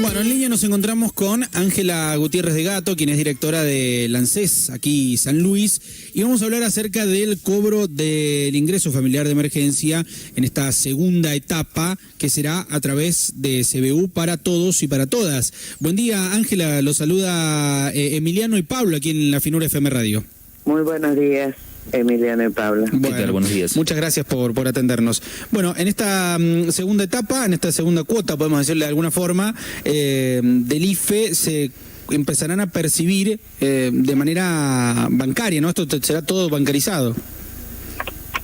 Bueno, en línea nos encontramos con Ángela Gutiérrez de Gato, quien es directora de ANSES, aquí San Luis, y vamos a hablar acerca del cobro del ingreso familiar de emergencia en esta segunda etapa, que será a través de CBU para todos y para todas. Buen día, Ángela, los saluda Emiliano y Pablo aquí en la Finura FM Radio. Muy buenos días, Emiliano y Pablo. Bueno, ¿qué tal? Buenos días. Muchas gracias por atendernos. Bueno, en esta segunda etapa, en esta segunda cuota, podemos decirle de alguna forma, del IFE se empezarán a percibir de manera bancaria, ¿no? Esto será todo bancarizado.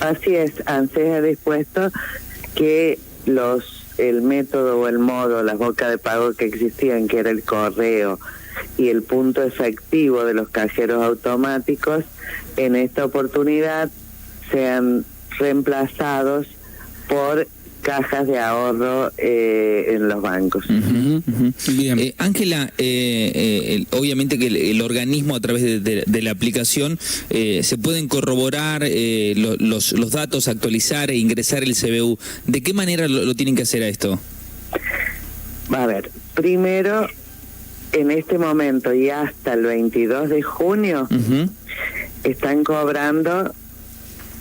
Así es, ANSES ha dispuesto que el método o el modo, las bocas de pago que existían, que era el correo y el punto efectivo de los cajeros automáticos, en esta oportunidad sean reemplazados por cajas de ahorro en los bancos. Bien. Ángela, obviamente que el organismo a través de la aplicación se pueden corroborar los datos, actualizar e ingresar el CBU. ¿De qué manera lo tienen que hacer a esto? A ver, primero, en este momento y hasta el 22 de junio, están cobrando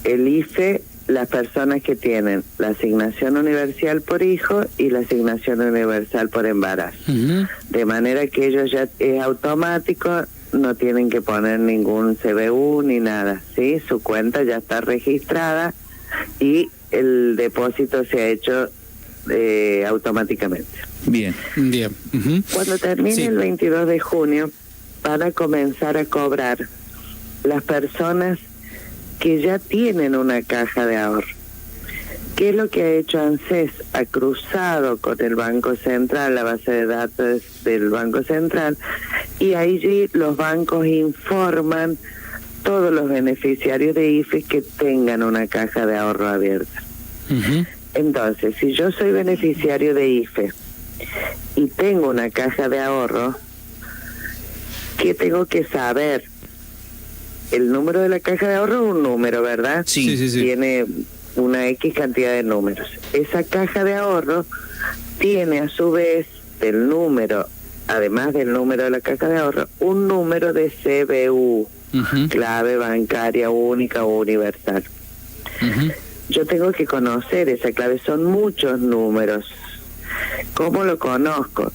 el IFE las personas que tienen la asignación universal por hijo y la asignación universal por embarazo. De manera que ellos ya es automático, no tienen que poner ningún CBU ni nada, ¿sí? Su cuenta ya está registrada y el depósito se ha hecho automáticamente. Bien. Cuando termine el 22 de junio, van a comenzar a cobrar las personas que ya tienen una caja de ahorro. ¿Qué es lo que ha hecho ANSES? Ha cruzado con el Banco Central, la base de datos del Banco Central, y allí los bancos informan todos los beneficiarios de IFE que tengan una caja de ahorro abierta. Entonces, si yo soy beneficiario de IFE y tengo una caja de ahorro, ¿qué tengo que saber? El número de la caja de ahorro es un número, ¿verdad? Sí. Tiene una X cantidad de números. Esa caja de ahorro tiene a su vez del número, además del número de la caja de ahorro, un número de CBU, clave bancaria única o universal. Yo tengo que conocer esa clave, son muchos números. ¿Cómo lo conozco?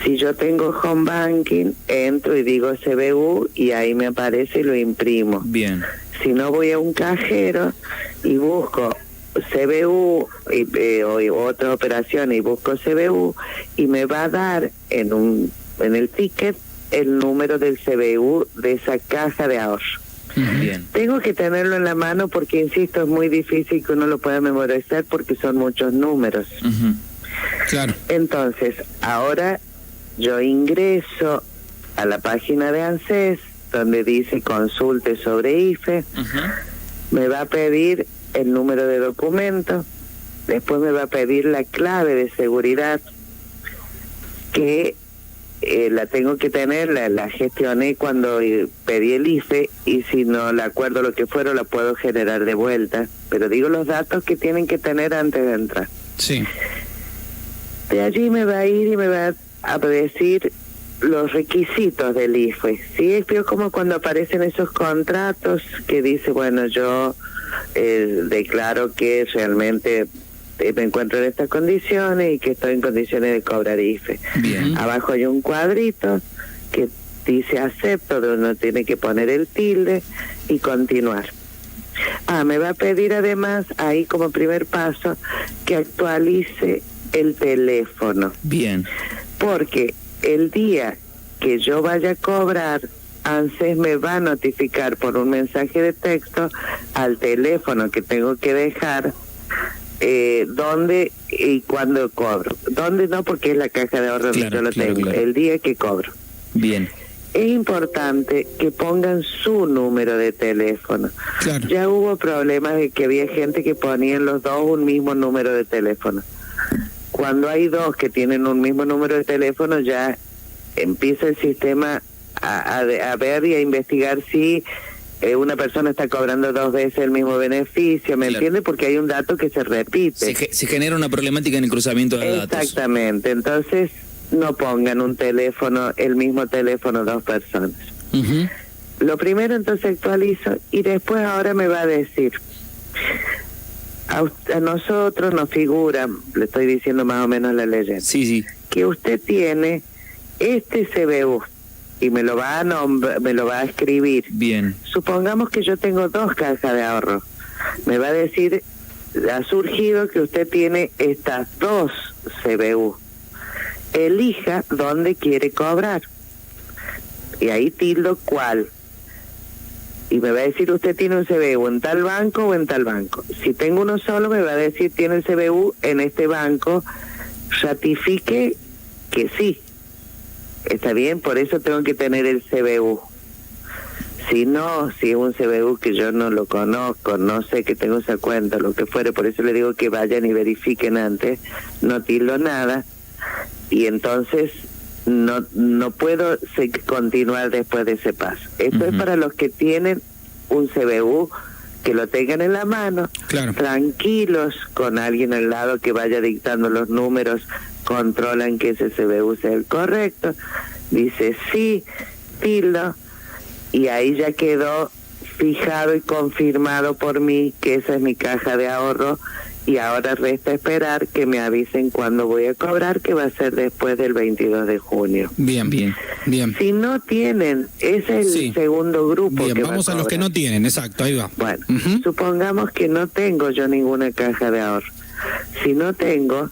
Si yo tengo home banking, entro y digo CBU y ahí me aparece y lo imprimo. Bien. Si no, voy a un cajero y busco CBU o otra operación y busco CBU y me va a dar en el ticket el número del CBU de esa caja de ahorro. Bien. Tengo que tenerlo en la mano porque, insisto, es muy difícil que uno lo pueda memorizar porque son muchos números. Claro. Entonces, ahora yo ingreso a la página de ANSES, donde dice consulte sobre IFE, me va a pedir el número de documento, después me va a pedir la clave de seguridad, que la tengo que tener, la gestioné cuando pedí el IFE, y si no la acuerdo lo que fuera, la puedo generar de vuelta, pero digo los datos que tienen que tener antes de entrar. Sí. De allí me va a ir y me va a decir los requisitos del IFE. Sí, es como cuando aparecen esos contratos que dice, bueno, yo declaro que realmente me encuentro en estas condiciones y que estoy en condiciones de cobrar IFE. Bien. Abajo hay un cuadrito que dice acepto, donde uno tiene que poner el tilde y continuar. Me va a pedir además, ahí como primer paso, que actualice el teléfono. Bien. Porque el día que yo vaya a cobrar, ANSES me va a notificar por un mensaje de texto al teléfono que tengo que dejar dónde y cuándo cobro. Dónde no, porque es la caja de ahorro que yo lo tengo. Claro. El día que cobro. Bien. Es importante que pongan su número de teléfono. Claro. Ya hubo problemas de que había gente que ponían los dos un mismo número de teléfono. Cuando hay dos que tienen un mismo número de teléfono, ya empieza el sistema a ver y a investigar si una persona está cobrando dos veces el mismo beneficio, ¿me entiende? Porque hay un dato que se repite. Se genera una problemática en el cruzamiento de datos. Exactamente. Entonces, no pongan un teléfono, el mismo teléfono, dos personas. Lo primero, entonces actualizo y después ahora me va a decir, a nosotros nos figura, le estoy diciendo más o menos la leyenda, sí, que usted tiene este CBU y me lo va a escribir. Bien. Supongamos que yo tengo 2 cajas de ahorro. Me va a decir, ha surgido que usted tiene estas 2 CBU. Elija dónde quiere cobrar. Y ahí tildo cuál. Y me va a decir, usted tiene un CBU en tal banco o en tal banco. Si tengo uno solo, me va a decir, tiene el CBU en este banco. Ratifique que sí. Está bien, por eso tengo que tener el CBU. Si no, si es un CBU que yo no lo conozco, no sé que tengo esa cuenta, lo que fuere, por eso le digo que vayan y verifiquen antes, no tildo nada, y entonces no puedo continuar después de ese paso. Esto es para los que tienen un CBU, que lo tengan en la mano, tranquilos, con alguien al lado que vaya dictando los números, controlan que ese CBU sea el correcto, dice sí, tildo, y ahí ya quedó fijado y confirmado por mí que esa es mi caja de ahorro, y ahora resta esperar que me avisen cuándo voy a cobrar, que va a ser después del 22 de junio. Bien. Si no tienen, ese es el segundo grupo. Bien, vamos a los que no tienen, exacto, ahí va. Bueno, supongamos que no tengo yo ninguna caja de ahorro. Si no tengo,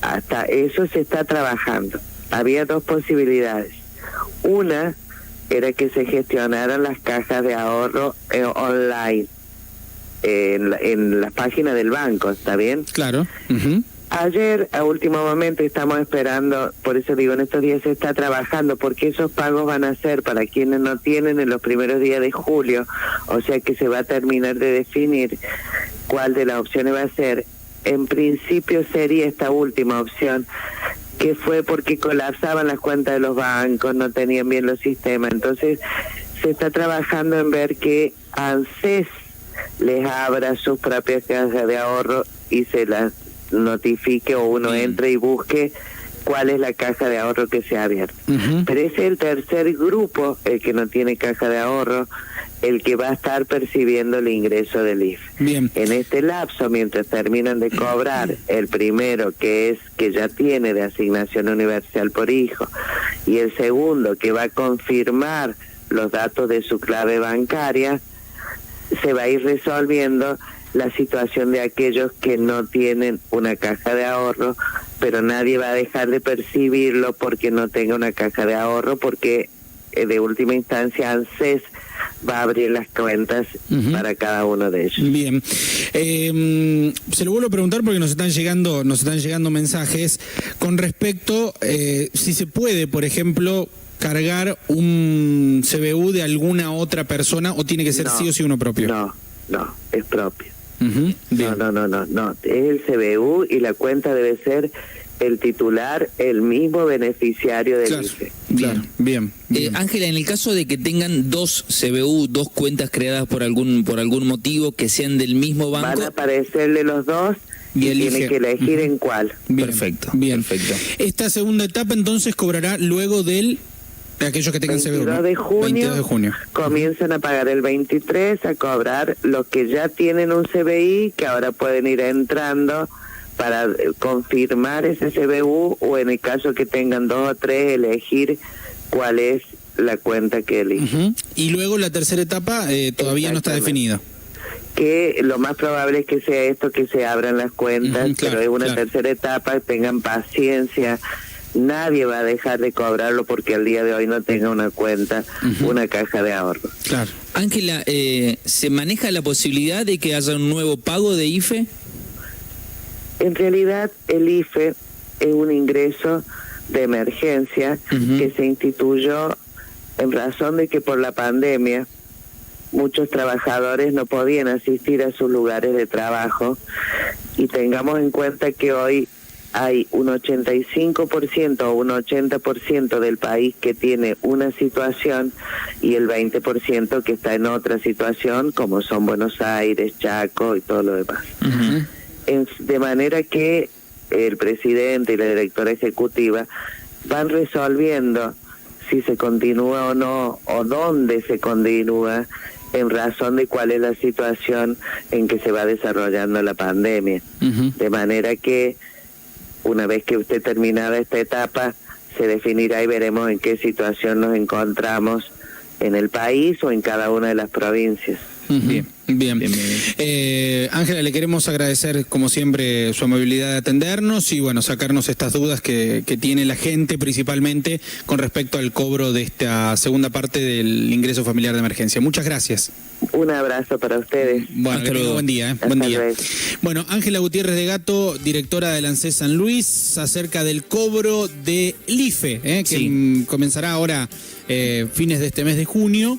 hasta eso se está trabajando. Había 2 posibilidades. Una era que se gestionaran las cajas de ahorro online, en la página del banco, ¿está bien? Claro. Ayer, a último momento, estamos esperando, por eso digo, en estos días se está trabajando, porque esos pagos van a ser para quienes no tienen en los primeros días de julio, o sea que se va a terminar de definir cuál de las opciones va a ser. En principio sería esta última opción, que fue porque colapsaban las cuentas de los bancos, no tenían bien los sistemas, entonces se está trabajando en ver que ANSES les abra sus propias cajas de ahorro y se las notifique, o uno entre y busque cuál es la caja de ahorro que se ha abierto. Pero ese es el tercer grupo, el que no tiene caja de ahorro, el que va a estar percibiendo el ingreso del IFE. Bien. En este lapso, mientras terminan de cobrar el primero, que es que ya tiene de asignación universal por hijo, y el segundo, que va a confirmar los datos de su clave bancaria, se va a ir resolviendo la situación de aquellos que no tienen una caja de ahorro, pero nadie va a dejar de percibirlo porque no tenga una caja de ahorro, porque de última instancia ANSES va a abrir las cuentas para cada uno de ellos. Bien, se lo vuelvo a preguntar porque nos están llegando mensajes con respecto si se puede, por ejemplo, cargar un CBU de alguna otra persona, o tiene que ser sí o sí uno propio. No, es propio. No, es el CBU y la cuenta debe ser el titular, el mismo beneficiario del IFE. Bien. Ángela, en el caso de que tengan 2 CBU, 2 cuentas creadas por algún motivo, que sean del mismo banco, van a aparecerle los dos y tiene que elegir en cuál. Perfecto. Esta segunda etapa entonces cobrará luego de aquellos que tengan CBU, ¿no? 22 de junio. Comienzan a pagar el 23, a cobrar los que ya tienen un CBI, que ahora pueden ir entrando para confirmar ese CBU, o en el caso que tengan 2 o 3, elegir cuál es la cuenta que eligen. Y luego la tercera etapa todavía no está definida. Que lo más probable es que sea esto, que se abran las cuentas, pero es una tercera etapa, tengan paciencia. Nadie va a dejar de cobrarlo porque al día de hoy no tenga una cuenta, una caja de ahorro. Claro. Ángela, ¿se maneja la posibilidad de que haya un nuevo pago de IFE? En realidad el IFE es un ingreso de emergencia que se instituyó en razón de que por la pandemia muchos trabajadores no podían asistir a sus lugares de trabajo, y tengamos en cuenta que hoy hay un 85% o un 80% del país que tiene una situación y el 20% que está en otra situación, como son Buenos Aires, Chaco y todo lo demás. De manera que el presidente y la directora ejecutiva van resolviendo si se continúa o no, o dónde se continúa, en razón de cuál es la situación en que se va desarrollando la pandemia. De manera que una vez que usted terminada esta etapa, se definirá y veremos en qué situación nos encontramos en el país o en cada una de las provincias. Bien. Ángela, le queremos agradecer como siempre su amabilidad de atendernos y bueno, sacarnos estas dudas que tiene la gente principalmente con respecto al cobro de esta segunda parte del ingreso familiar de emergencia. Muchas gracias. Un abrazo para ustedes. Bueno, que tenga buen día. Buen día. Bueno, Ángela Gutiérrez de Gato, directora del ANSES San Luis, acerca del cobro del IFE, que comenzará ahora fines de este mes de junio.